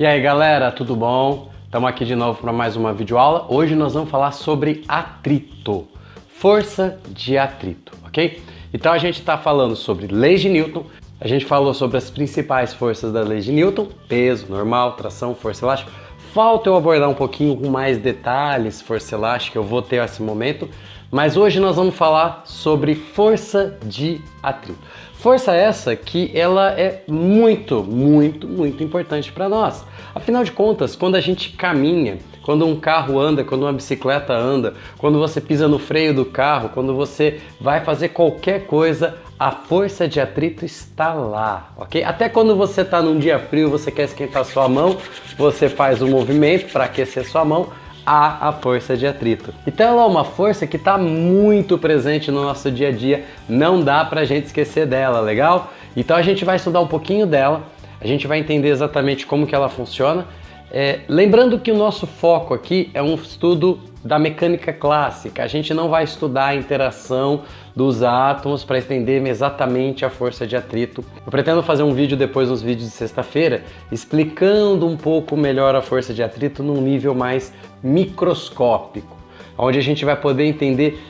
E aí galera, tudo bom? Estamos aqui de novo para mais uma videoaula. Hoje nós vamos falar sobre atrito, força de atrito, ok? Então a gente está falando sobre leis de Newton, a gente falou sobre as principais forças da lei de Newton, peso, normal, tração, força elástica. Falta eu abordar um pouquinho com mais detalhes força elástica, eu vou ter esse momento, mas hoje nós vamos falar sobre força de atrito. Força essa que ela é muito importante para nós. Afinal de contas, quando a gente caminha, quando um carro anda, quando uma bicicleta anda, quando você pisa no freio do carro, quando você vai fazer qualquer coisa, a força de atrito está lá, ok? Até quando você está num dia frio, você quer esquentar sua mão, você faz um movimento para aquecer sua mão, há a força de atrito. Então ela é uma força que está muito presente no nosso dia a dia, não dá pra gente esquecer dela, legal? Então a gente vai estudar um pouquinho dela, a gente vai entender exatamente como que ela funciona. Lembrando que o nosso foco aqui é um estudo da mecânica clássica, a gente não vai estudar a interação dos átomos para entender exatamente a força de atrito. Eu pretendo fazer um vídeo depois nos vídeos de sexta-feira explicando um pouco melhor a força de atrito num nível mais microscópico, onde a gente vai poder entender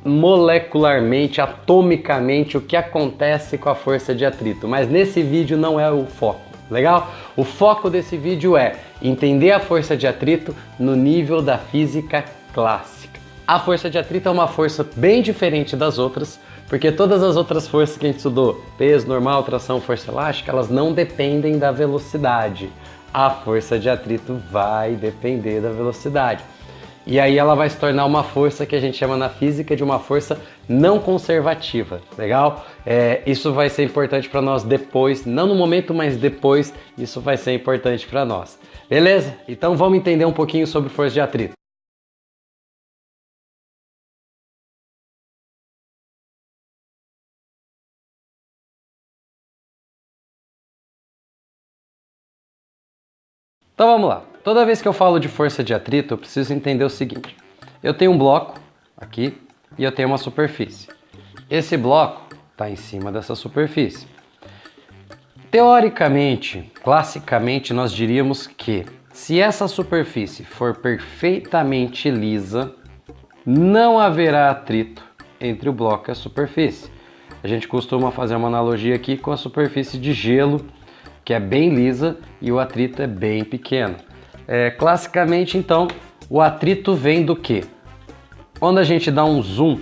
molecularmente, atomicamente o que acontece com a força de atrito, mas nesse vídeo não é o foco. Legal? O foco desse vídeo é entender a força de atrito no nível da física clássica. A força de atrito é uma força bem diferente das outras, porque todas as outras forças que a gente estudou, peso, normal, tração, força elástica, elas não dependem da velocidade. A força de atrito vai depender da velocidade. E aí ela vai se tornar uma força que a gente chama na física de uma força não conservativa, legal? Isso vai ser importante para nós depois, não no momento, mas depois isso vai ser importante para nós. Beleza? Então vamos entender um pouquinho sobre força de atrito. Então vamos lá. Toda vez que eu falo de força de atrito, eu preciso entender o seguinte. Eu tenho um bloco aqui e eu tenho uma superfície. Esse bloco está em cima dessa superfície. Teoricamente, classicamente, nós diríamos que se essa superfície for perfeitamente lisa, não haverá atrito entre o bloco e a superfície. A gente costuma fazer uma analogia aqui com a superfície de gelo, que é bem lisa e o atrito é bem pequeno. Classicamente, então, o atrito vem do quê? Quando a gente dá um zoom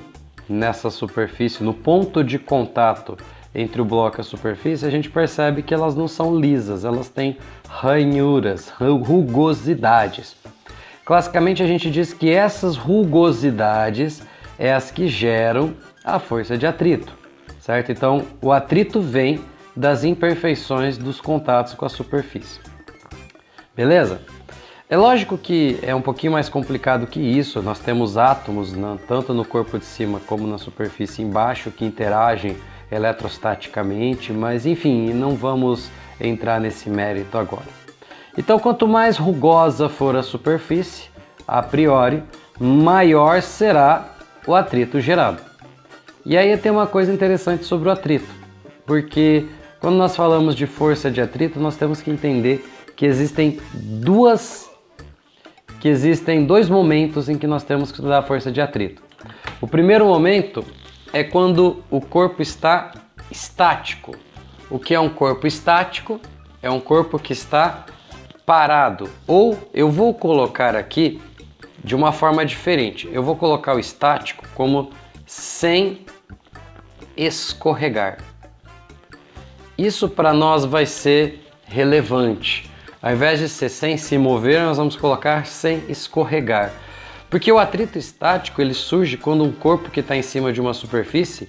nessa superfície, no ponto de contato entre o bloco e a superfície, a gente percebe que elas não são lisas, elas têm ranhuras, rugosidades. Classicamente, a gente diz que essas rugosidades é as que geram a força de atrito, certo? Então, o atrito vem das imperfeições dos contatos com a superfície. Beleza? É lógico que é um pouquinho mais complicado que isso. Nós temos átomos, tanto no corpo de cima como na superfície embaixo, que interagem eletrostaticamente, mas enfim, não vamos entrar nesse mérito agora. Então, quanto mais rugosa for a superfície, a priori, maior será o atrito gerado. E aí tem uma coisa interessante sobre o atrito, porque quando nós falamos de força de atrito, nós temos que entender que existem dois momentos em que nós temos que estudar a força de atrito. O primeiro momento é quando o corpo está estático. O que é um corpo estático? É um corpo que está parado. Ou eu vou colocar aqui de uma forma diferente. Eu vou colocar o estático como sem escorregar. Isso para nós vai ser relevante. Ao invés de ser sem se mover, nós vamos colocar sem escorregar. Porque o atrito estático ele surge quando um corpo que está em cima de uma superfície,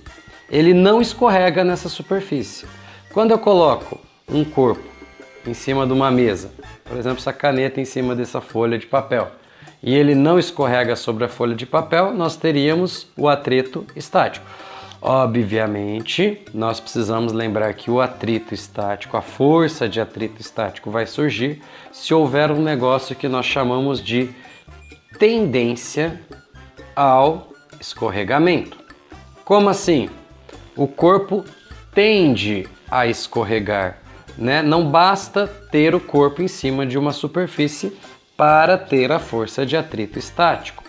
ele não escorrega nessa superfície. Quando eu coloco um corpo em cima de uma mesa, por exemplo, essa caneta em cima dessa folha de papel, e ele não escorrega sobre a folha de papel, nós teríamos o atrito estático. Obviamente, nós precisamos lembrar que o atrito estático, a força de atrito estático vai surgir se houver um negócio que nós chamamos de tendência ao escorregamento. Como assim? O corpo tende a escorregar, né? Não basta ter o corpo em cima de uma superfície para ter a força de atrito estático.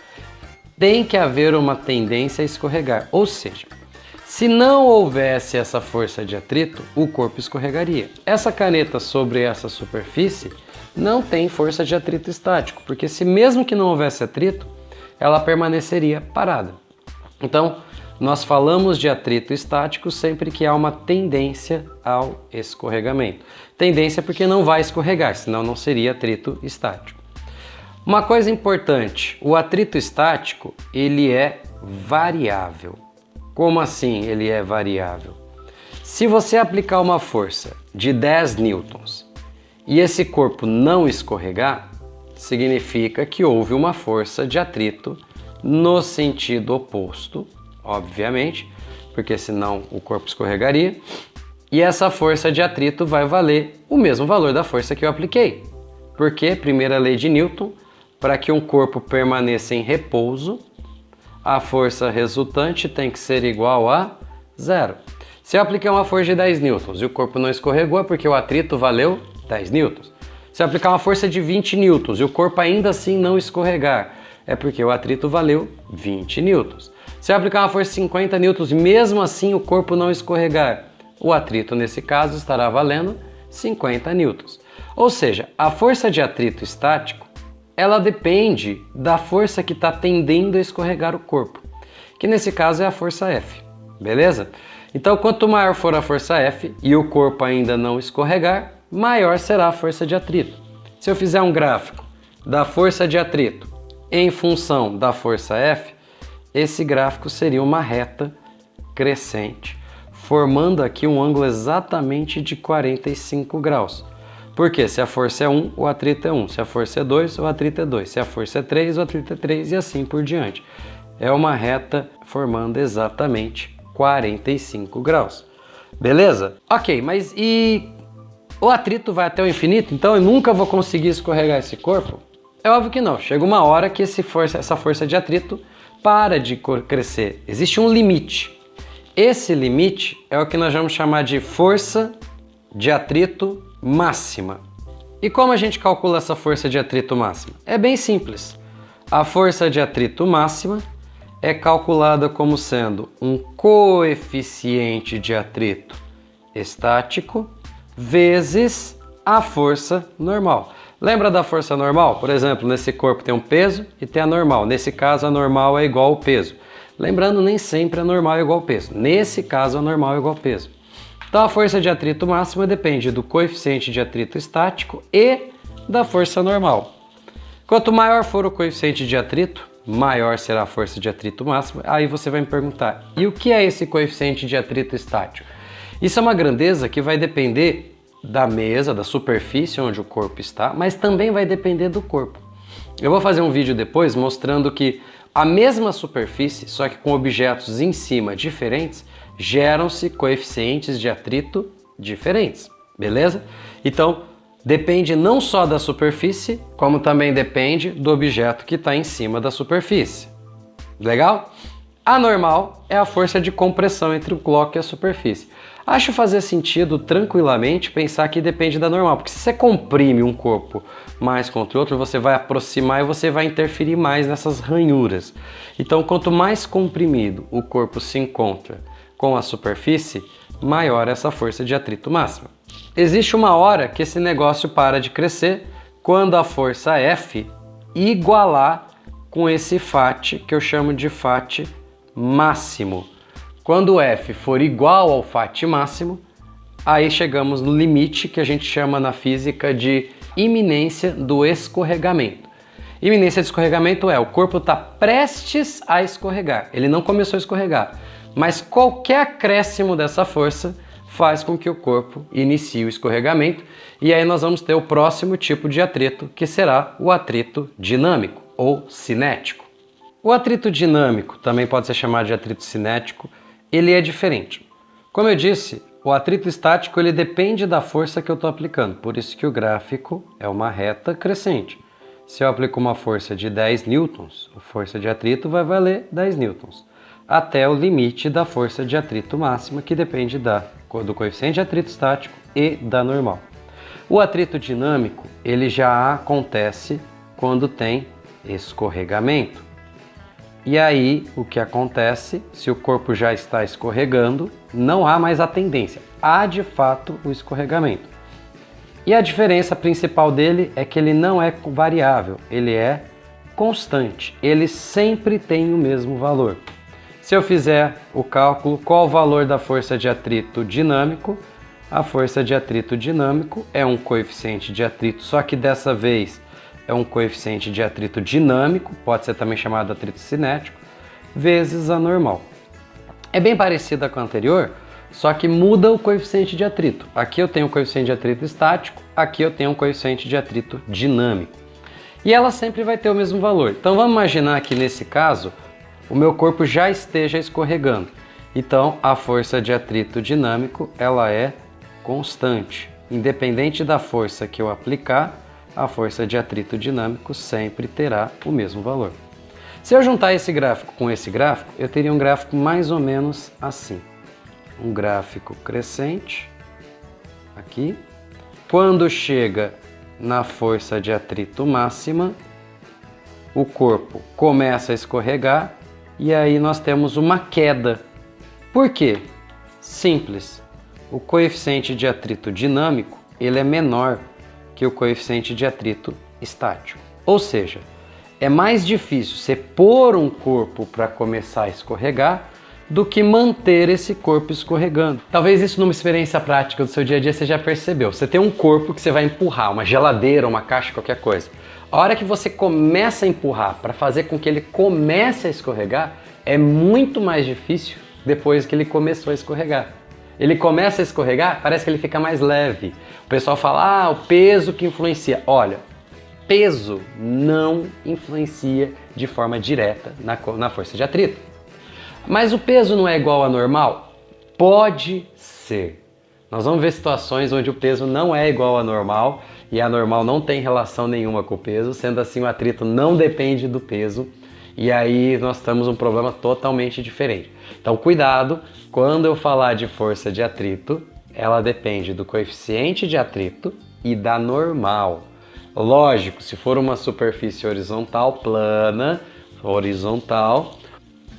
Tem que haver uma tendência a escorregar, ou seja, se não houvesse essa força de atrito, o corpo escorregaria. Essa caneta sobre essa superfície não tem força de atrito estático, porque se mesmo que não houvesse atrito, ela permaneceria parada. Então, nós falamos de atrito estático sempre que há uma tendência ao escorregamento. Tendência porque não vai escorregar, senão não seria atrito estático. Uma coisa importante, o atrito estático, ele é variável. Como assim ele é variável? Se você aplicar uma força de 10 newtons e esse corpo não escorregar, significa que houve uma força de atrito no sentido oposto, obviamente, porque senão o corpo escorregaria, e essa força de atrito vai valer o mesmo valor da força que eu apliquei. Porque, primeira lei de Newton, para que um corpo permaneça em repouso, a força resultante tem que ser igual a zero. Se eu apliquei uma força de 10 newtons e o corpo não escorregou, é porque o atrito valeu 10 newtons. Se eu aplicar uma força de 20 newtons e o corpo ainda assim não escorregar, é porque o atrito valeu 20 newtons. Se eu aplicar uma força de 50 newtons e mesmo assim o corpo não escorregar, o atrito nesse caso estará valendo 50 newtons. Ou seja, a força de atrito estático ela depende da força que está tendendo a escorregar o corpo, que nesse caso é a força F, beleza? Então, quanto maior for a força F e o corpo ainda não escorregar, maior será a força de atrito. Se eu fizer um gráfico da força de atrito em função da força F, esse gráfico seria uma reta crescente, formando aqui um ângulo exatamente de 45 graus. Porque se a força é 1, o atrito é 1. Se a força é 2, o atrito é 2. Se a força é 3, o atrito é 3 e assim por diante. É uma reta formando exatamente 45 graus. Beleza? Ok, mas e o atrito vai até o infinito? Então eu nunca vou conseguir escorregar esse corpo? É óbvio que não. Chega uma hora que essa força de atrito para de crescer. Existe um limite. Esse limite é o que nós vamos chamar de força de atrito máxima. E como a gente calcula essa força de atrito máxima? É bem simples. A força de atrito máxima é calculada como sendo um coeficiente de atrito estático vezes a força normal. Lembra da força normal? Por exemplo, nesse corpo tem um peso e tem a normal. Nesse caso, a normal é igual ao peso. Lembrando, nem sempre a normal é igual ao peso. Nesse caso, a normal é igual ao peso. Então, a força de atrito máxima depende do coeficiente de atrito estático e da força normal. Quanto maior for o coeficiente de atrito, maior será a força de atrito máxima. Aí você vai me perguntar, e o que é esse coeficiente de atrito estático? Isso é uma grandeza que vai depender da mesa, da superfície onde o corpo está, mas também vai depender do corpo. Eu vou fazer um vídeo depois mostrando que a mesma superfície, só que com objetos em cima diferentes, geram-se coeficientes de atrito diferentes, beleza? Então, depende não só da superfície, como também depende do objeto que está em cima da superfície. Legal? A normal é a força de compressão entre o bloco e a superfície. Acho fazer sentido tranquilamente pensar que depende da normal, porque se você comprime um corpo mais contra o outro, você vai aproximar e você vai interferir mais nessas ranhuras. Então, quanto mais comprimido o corpo se encontra com a superfície, maior essa força de atrito máxima. Existe uma hora que esse negócio para de crescer quando a força F igualar com esse FAT, que eu chamo de FAT máximo. Quando o F for igual ao FAT máximo, aí chegamos no limite que a gente chama na física de iminência do escorregamento. Iminência de escorregamento é o corpo está prestes a escorregar, ele não começou a escorregar, mas qualquer acréscimo dessa força faz com que o corpo inicie o escorregamento e aí nós vamos ter o próximo tipo de atrito, que será o atrito dinâmico ou cinético. O atrito dinâmico, também pode ser chamado de atrito cinético, ele é diferente. Como eu disse, o atrito estático ele depende da força que eu estou aplicando, por isso que o gráfico é uma reta crescente. Se eu aplico uma força de 10 newtons, a força de atrito vai valer 10 newtons, até o limite da força de atrito máxima, que depende do coeficiente de atrito estático e da normal. O atrito dinâmico, ele já acontece quando tem escorregamento. E aí, o que acontece, se o corpo já está escorregando, não há mais a tendência, há de fato o escorregamento. E a diferença principal dele é que ele não é variável, ele é constante, ele sempre tem o mesmo valor. Se eu fizer o cálculo, qual o valor da força de atrito dinâmico? A força de atrito dinâmico é um coeficiente de atrito, só que dessa vez é um coeficiente de atrito dinâmico, pode ser também chamado de atrito cinético, vezes a normal. É bem parecida com a anterior, só que muda o coeficiente de atrito. Aqui eu tenho um coeficiente de atrito estático, aqui eu tenho um coeficiente de atrito dinâmico. E ela sempre vai ter o mesmo valor. Então vamos imaginar que nesse caso, o meu corpo já esteja escorregando. Então a força de atrito dinâmico, ela é constante. Independente da força que eu aplicar, a força de atrito dinâmico sempre terá o mesmo valor. Se eu juntar esse gráfico com esse gráfico, eu teria um gráfico mais ou menos assim. Um gráfico crescente, aqui. Quando chega na força de atrito máxima, o corpo começa a escorregar e aí nós temos uma queda. Por quê? Simples. O coeficiente de atrito dinâmico, ele é menor que o coeficiente de atrito estático. Ou seja, é mais difícil você pôr um corpo para começar a escorregar do que manter esse corpo escorregando. Talvez isso numa experiência prática do seu dia a dia você já percebeu. Você tem um corpo que você vai empurrar, uma geladeira, uma caixa, qualquer coisa. A hora que você começa a empurrar para fazer com que ele comece a escorregar, é muito mais difícil depois que ele começou a escorregar. Ele começa a escorregar, parece que ele fica mais leve. O pessoal fala, o peso que influencia. Olha, peso não influencia de forma direta na força de atrito. Mas o peso não é igual a normal? Pode ser. Nós vamos ver situações onde o peso não é igual a normal e a normal não tem relação nenhuma com o peso, sendo assim o atrito não depende do peso e aí nós temos um problema totalmente diferente. Então cuidado, quando eu falar de força de atrito, ela depende do coeficiente de atrito e da normal. Lógico, se for uma superfície horizontal plana, horizontal,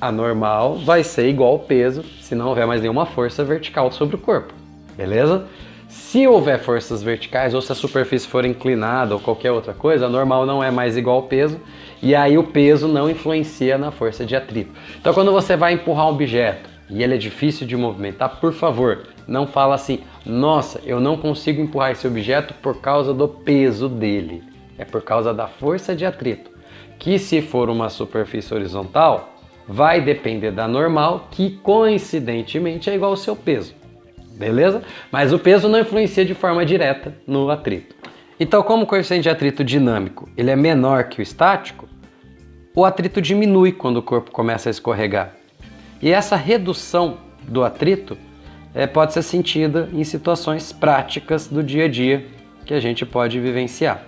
a normal vai ser igual ao peso se não houver mais nenhuma força vertical sobre o corpo, beleza? Se houver forças verticais ou se a superfície for inclinada ou qualquer outra coisa, a normal não é mais igual ao peso e aí o peso não influencia na força de atrito. Então quando você vai empurrar um objeto e ele é difícil de movimentar, por favor, não fala assim, nossa, eu não consigo empurrar esse objeto por causa do peso dele. É por causa da força de atrito, que se for uma superfície horizontal, vai depender da normal, que coincidentemente é igual ao seu peso, beleza? Mas o peso não influencia de forma direta no atrito. Então, como o coeficiente de atrito dinâmico ele é menor que o estático, o atrito diminui quando o corpo começa a escorregar. E essa redução do atrito pode ser sentida em situações práticas do dia a dia que a gente pode vivenciar.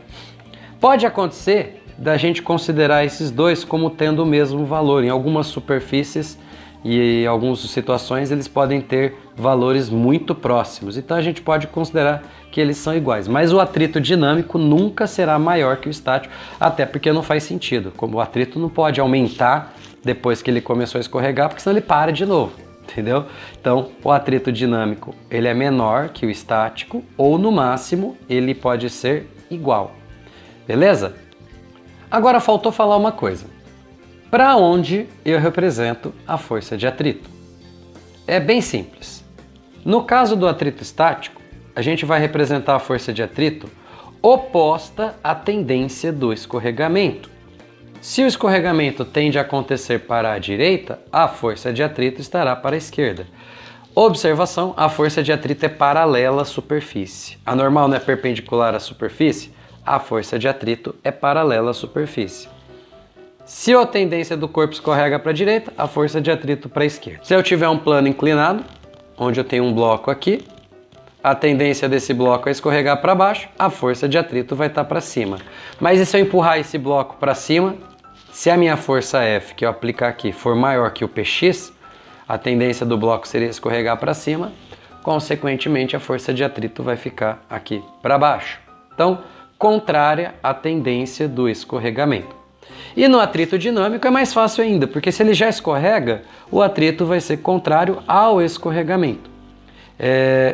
Pode acontecer da gente considerar esses dois como tendo o mesmo valor. Em algumas superfícies e em algumas situações eles podem ter valores muito próximos. Então a gente pode considerar que eles são iguais. Mas o atrito dinâmico nunca será maior que o estático, até porque não faz sentido. Como o atrito não pode aumentar depois que ele começou a escorregar, porque senão ele para de novo. Entendeu? Então o atrito dinâmico ele é menor que o estático ou no máximo ele pode ser igual. Beleza? Agora faltou falar uma coisa. Para onde eu represento a força de atrito? É bem simples. No caso do atrito estático, a gente vai representar a força de atrito oposta à tendência do escorregamento. Se o escorregamento tende a acontecer para a direita, a força de atrito estará para a esquerda. Observação, a força de atrito é paralela à superfície. A normal não é perpendicular à superfície? A força de atrito é paralela à superfície. Se a tendência do corpo escorrega para a direita, a força de atrito para a esquerda. Se eu tiver um plano inclinado, onde eu tenho um bloco aqui, a tendência desse bloco é escorregar para baixo, a força de atrito vai estar para cima. Mas e se eu empurrar esse bloco para cima, se a minha força F que eu aplicar aqui for maior que o Px, a tendência do bloco seria escorregar para cima, consequentemente a força de atrito vai ficar aqui para baixo. Então, contrária à tendência do escorregamento. E no atrito dinâmico é mais fácil ainda, porque se ele já escorrega, o atrito vai ser contrário ao escorregamento.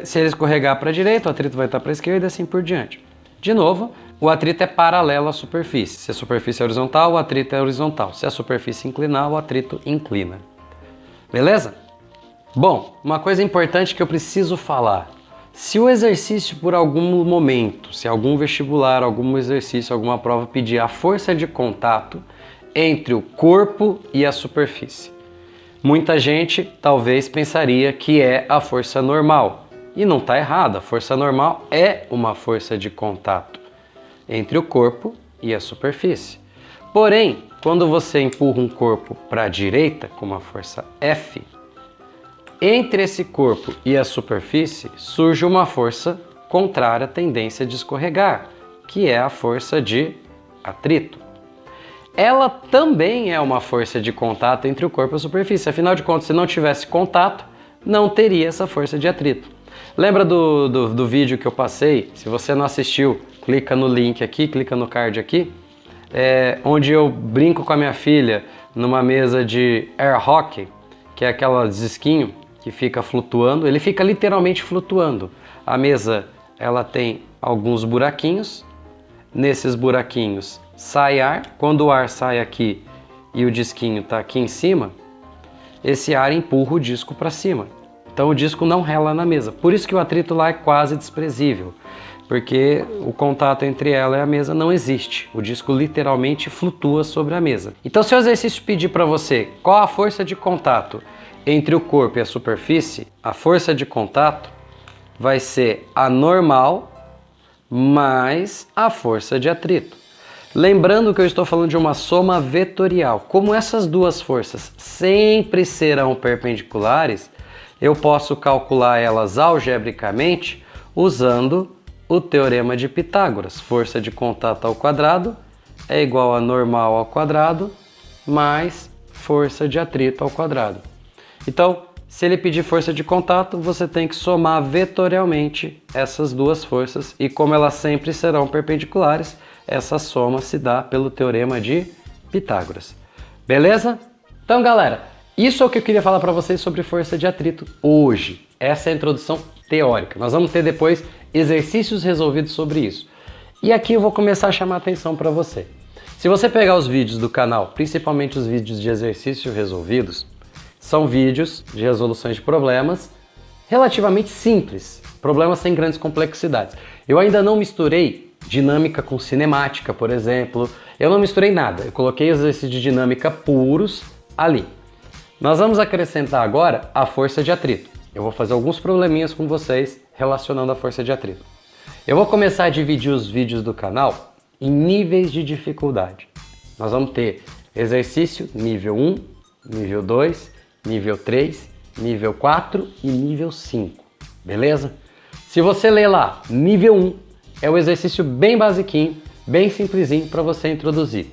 Se ele escorregar para a direita, o atrito vai estar para a esquerda e assim por diante. De novo, o atrito é paralelo à superfície. Se a superfície é horizontal, o atrito é horizontal. Se a superfície inclinar, o atrito inclina. Beleza? Bom, uma coisa importante que eu preciso falar. Se o exercício por algum momento, se algum vestibular, algum exercício, alguma prova pedir a força de contato entre o corpo e a superfície, muita gente talvez pensaria que é a força normal. E não está errado, a força normal é uma força de contato entre o corpo e a superfície. Porém, quando você empurra um corpo para a direita, com uma força F, entre esse corpo e a superfície surge uma força contrária à tendência de escorregar, que é a força de atrito. Ela também é uma força de contato entre o corpo e a superfície. Afinal de contas, se não tivesse contato, não teria essa força de atrito. Lembra do vídeo que eu passei? Se você não assistiu, clica no link aqui, clica no card aqui, onde eu brinco com a minha filha numa mesa de air hockey, que é aquele disquinho que fica flutuando. Ele fica literalmente flutuando. A mesa, ela tem alguns buraquinhos. Nesses buraquinhos sai ar. Quando o ar sai aqui e o disquinho está aqui em cima, esse ar empurra o disco para cima. Então o disco não rela na mesa. Por isso que o atrito lá é quase desprezível, porque o contato entre ela e a mesa não existe. O disco literalmente flutua sobre a mesa. Então, se o exercício pedir para você qual a força de contato entre o corpo e a superfície, a força de contato vai ser a normal mais a força de atrito. Lembrando que eu estou falando de uma soma vetorial. Como essas duas forças sempre serão perpendiculares, eu posso calcular elas algebricamente usando o teorema de Pitágoras. Força de contato ao quadrado é igual a normal ao quadrado mais força de atrito ao quadrado. Então, se ele pedir força de contato, você tem que somar vetorialmente essas duas forças, e como elas sempre serão perpendiculares, essa soma se dá pelo teorema de Pitágoras. Beleza? Então, galera, isso é o que eu queria falar para vocês sobre força de atrito hoje. Essa é a introdução teórica. Nós vamos ter depois exercícios resolvidos sobre isso. E aqui eu vou começar a chamar a atenção para você. Se você pegar os vídeos do canal, principalmente os vídeos de exercício resolvidos, são vídeos de resoluções de problemas relativamente simples, problemas sem grandes complexidades. Eu ainda não misturei dinâmica com cinemática, por exemplo. Eu não misturei nada, eu coloquei exercícios de dinâmica puros ali. Nós vamos acrescentar agora a força de atrito. Eu vou fazer alguns probleminhas com vocês relacionando a força de atrito. Eu vou começar a dividir os vídeos do canal em níveis de dificuldade. Nós vamos ter exercício nível 1, nível 2, nível 3, nível 4 e nível 5, beleza? Se você ler lá, nível 1 é o exercício bem basiquinho, bem simplesinho para você introduzir.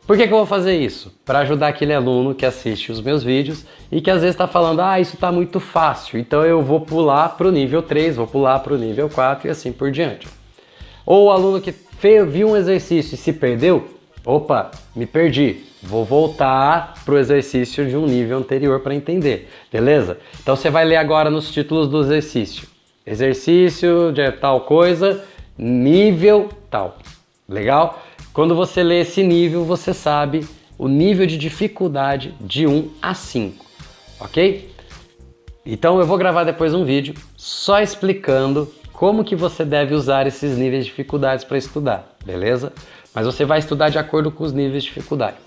Por que eu vou fazer isso? Para ajudar aquele aluno que assiste os meus vídeos e que às vezes está falando, isso está muito fácil, então eu vou pular para o nível 3, vou pular para o nível 4 e assim por diante. Ou o aluno que viu um exercício e se perdeu, opa, me perdi, vou voltar para o exercício de um nível anterior para entender, beleza? Então você vai ler agora nos títulos do exercício. Exercício de tal coisa, nível tal. Legal? Quando você lê esse nível, você sabe o nível de dificuldade de 1 a 5, ok? Então eu vou gravar depois um vídeo só explicando como que você deve usar esses níveis de dificuldades para estudar, beleza? Mas você vai estudar de acordo com os níveis de dificuldade.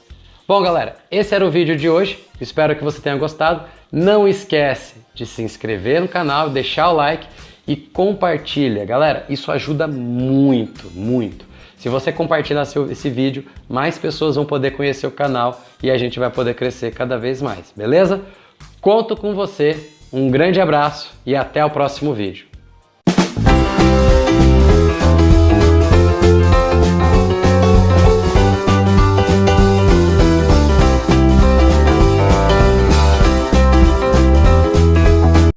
Bom, galera, esse era o vídeo de hoje. Espero que você tenha gostado. Não esquece de se inscrever no canal, deixar o like e compartilha. Galera, isso ajuda muito, muito. Se você compartilhar esse vídeo, mais pessoas vão poder conhecer o canal e a gente vai poder crescer cada vez mais, beleza? Conto com você, um grande abraço e até o próximo vídeo.